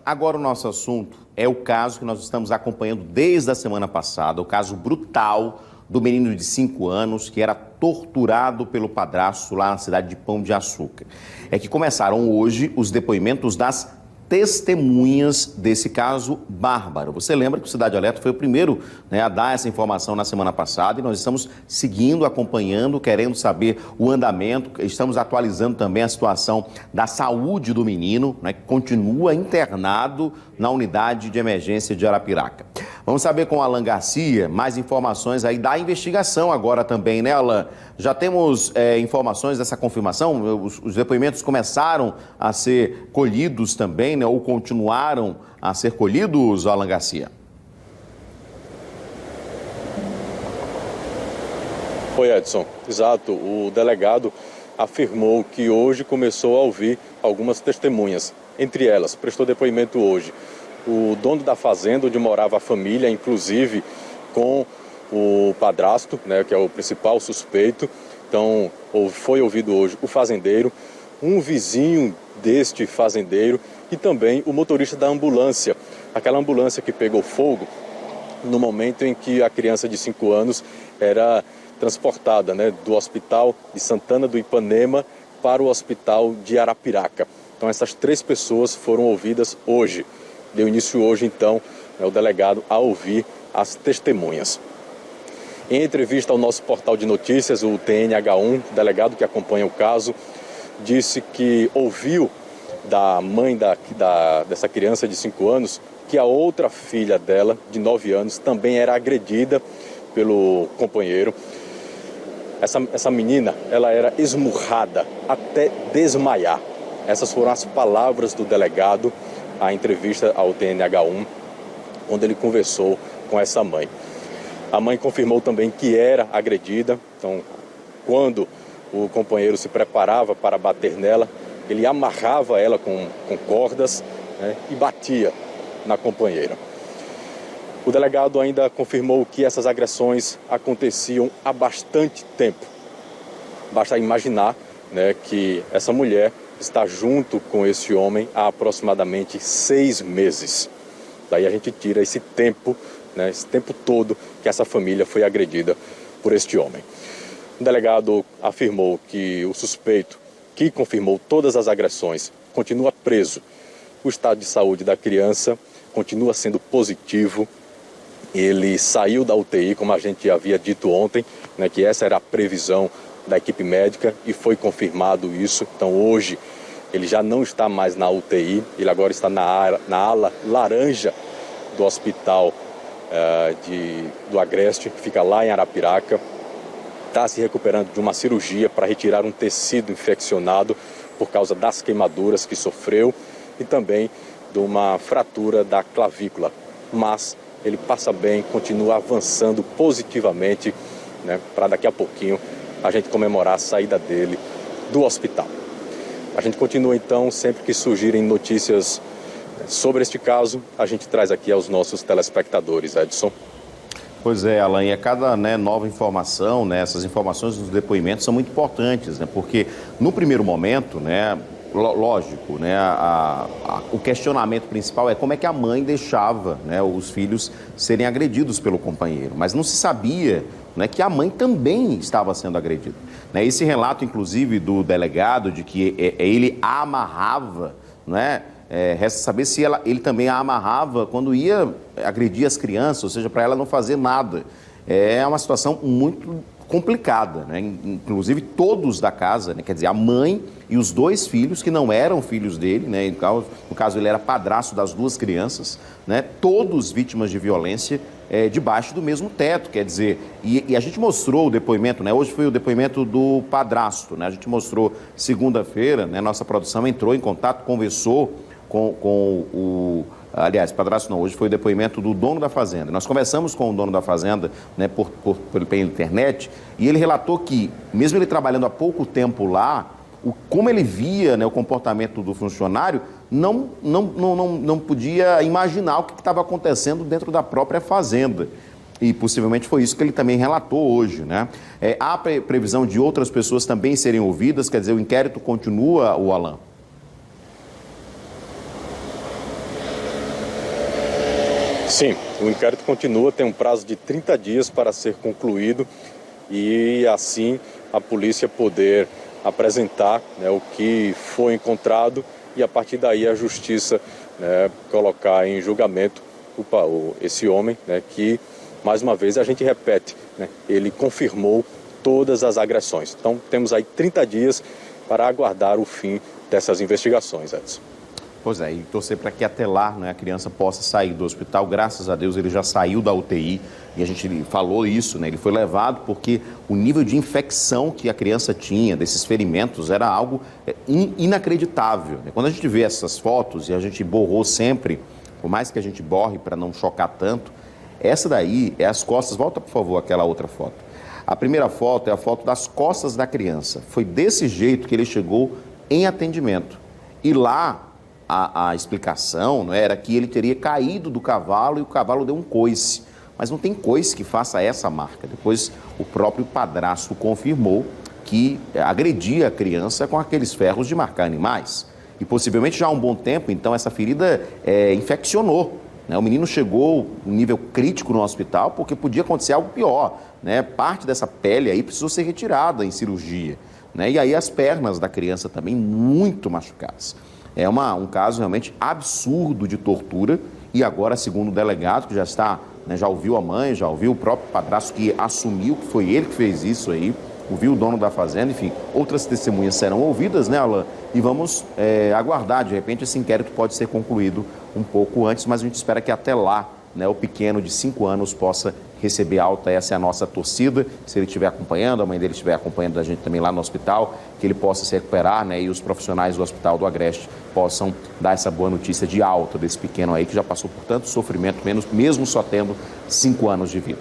agora o nosso assunto é o caso que nós estamos acompanhando desde a semana passada, o caso brutal do menino de 5 anos que era torturado pelo padrasto lá na cidade de Pão de Açúcar. É que começaram hoje os depoimentos das testemunhas desse caso bárbaro. Você lembra que o Cidade Alerta foi o primeiro, a dar essa informação na semana passada e nós estamos seguindo, acompanhando, querendo saber o andamento, estamos atualizando também a situação da saúde do menino, que continua internado na unidade de emergência de Arapiraca. Vamos saber com o Alan Garcia mais informações aí da investigação agora também, né, Alan? Já temos informações dessa confirmação? Os depoimentos começaram a ser colhidos também, ou continuaram a ser colhidos, Alan Garcia? Oi, Edson. Exato. O delegado afirmou que hoje começou a ouvir algumas testemunhas. Entre elas, prestou depoimento hoje o dono da fazenda onde morava a família, inclusive com o padrasto, que é o principal suspeito. Então, foi ouvido hoje o fazendeiro, um vizinho deste fazendeiro e também o motorista da ambulância, aquela ambulância que pegou fogo no momento em que a criança de 5 anos era transportada do hospital de Santana do Ipanema para o hospital de Arapiraca. Então, essas 3 pessoas foram ouvidas hoje. Deu início hoje, então, o delegado a ouvir as testemunhas. Em entrevista ao nosso portal de notícias, o TNH1, delegado que acompanha o caso, disse que ouviu da mãe dessa criança de 5 anos que a outra filha dela, de 9 anos, também era agredida pelo companheiro. Essa menina, ela era esmurrada até desmaiar. Essas foram as palavras do delegado, a entrevista ao TNH1, onde ele conversou com essa mãe. A mãe confirmou também que era agredida. Então, quando o companheiro se preparava para bater nela, ele amarrava ela com cordas e batia na companheira. O delegado ainda confirmou que essas agressões aconteciam há bastante tempo. Basta imaginar que essa mulher está junto com esse homem há aproximadamente 6 meses. Daí a gente tira esse tempo todo que essa família foi agredida por este homem. O delegado afirmou que o suspeito, que confirmou todas as agressões, continua preso. O estado de saúde da criança continua sendo positivo. Ele saiu da UTI, como a gente havia dito ontem, que essa era a previsão da equipe médica e foi confirmado isso. Então hoje ele já não está mais na UTI, ele agora está na ala laranja do hospital do Agreste, que fica lá em Arapiraca. Está se recuperando de uma cirurgia para retirar um tecido infeccionado por causa das queimaduras que sofreu e também de uma fratura da clavícula. Mas ele passa bem, continua avançando positivamente, para daqui a pouquinho a gente comemorar a saída dele do hospital. A gente continua então, sempre que surgirem notícias sobre este caso, a gente traz aqui aos nossos telespectadores, Edson. Pois é, Alan, e a cada nova informação, essas informações dos depoimentos são muito importantes, porque no primeiro momento, lógico, o questionamento principal é como é que a mãe deixava os filhos serem agredidos pelo companheiro, mas não se sabia que a mãe também estava sendo agredida. Esse relato, inclusive, do delegado de que ele a amarrava, resta saber se ele também a amarrava quando ia agredir as crianças, ou seja, para ela não fazer nada. É uma situação muito complicada, Inclusive todos da casa, quer dizer, a mãe e os 2 filhos, que não eram filhos dele, no caso ele era padrasto das 2 crianças, todos vítimas de violência, debaixo do mesmo teto, quer dizer, e a gente mostrou o depoimento, hoje foi o depoimento do padrasto, a gente mostrou segunda-feira, nossa produção entrou em contato, conversou com o... Aliás, padrasto não, hoje foi o depoimento do dono da fazenda. Nós conversamos com o dono da fazenda, pela internet, e ele relatou que, mesmo ele trabalhando há pouco tempo lá, como ele via o comportamento do funcionário, não podia imaginar o que estava acontecendo dentro da própria fazenda. E possivelmente foi isso que ele também relatou hoje, Há previsão de outras pessoas também serem ouvidas, quer dizer, o inquérito continua, o Alan? Sim, o inquérito continua, tem um prazo de 30 dias para ser concluído e assim a polícia poder apresentar, né, o que foi encontrado e a partir daí a justiça, né, colocar em julgamento esse homem, né, que mais uma vez a gente repete, né, ele confirmou todas as agressões. Então temos aí 30 dias para aguardar o fim dessas investigações, Edson. Pois é, e torcer para que até lá, né, a criança possa sair do hospital. Graças a Deus ele já saiu da UTI e a gente falou isso, né? Ele foi levado porque o nível de infecção que a criança tinha, desses ferimentos, era algo inacreditável, né? Quando a gente vê essas fotos, e a gente borrou sempre, por mais que a gente borre para não chocar tanto, essa daí é as costas. Volta, por favor, aquela outra foto. A primeira foto é a foto das costas da criança. Foi desse jeito que ele chegou em atendimento. E lá a explicação, não era que ele teria caído do cavalo e o cavalo deu um coice. Mas não tem coice que faça essa marca. Depois o próprio padrasto confirmou que agredia a criança com aqueles ferros de marcar animais. E possivelmente já há um bom tempo, então, essa ferida infeccionou, né? O menino chegou em nível crítico no hospital porque podia acontecer algo pior, né? Parte dessa pele aí precisou ser retirada em cirurgia, né? E aí as pernas da criança também muito machucadas. É um caso realmente absurdo de tortura e agora, segundo o delegado, que já está, né, já ouviu a mãe, já ouviu o próprio padrasto que assumiu que foi ele que fez isso aí, ouviu o dono da fazenda, enfim, outras testemunhas serão ouvidas, né, Alain? E vamos aguardar, de repente esse inquérito pode ser concluído um pouco antes, mas a gente espera que até lá, né, o pequeno de 5 anos possa receber alta. Essa é a nossa torcida, se ele estiver acompanhando, a mãe dele estiver acompanhando a gente também lá no hospital, que ele possa se recuperar, né, e os profissionais do Hospital do Agreste possam dar essa boa notícia de alta desse pequeno aí que já passou por tanto sofrimento, mesmo só tendo 5 anos de vida.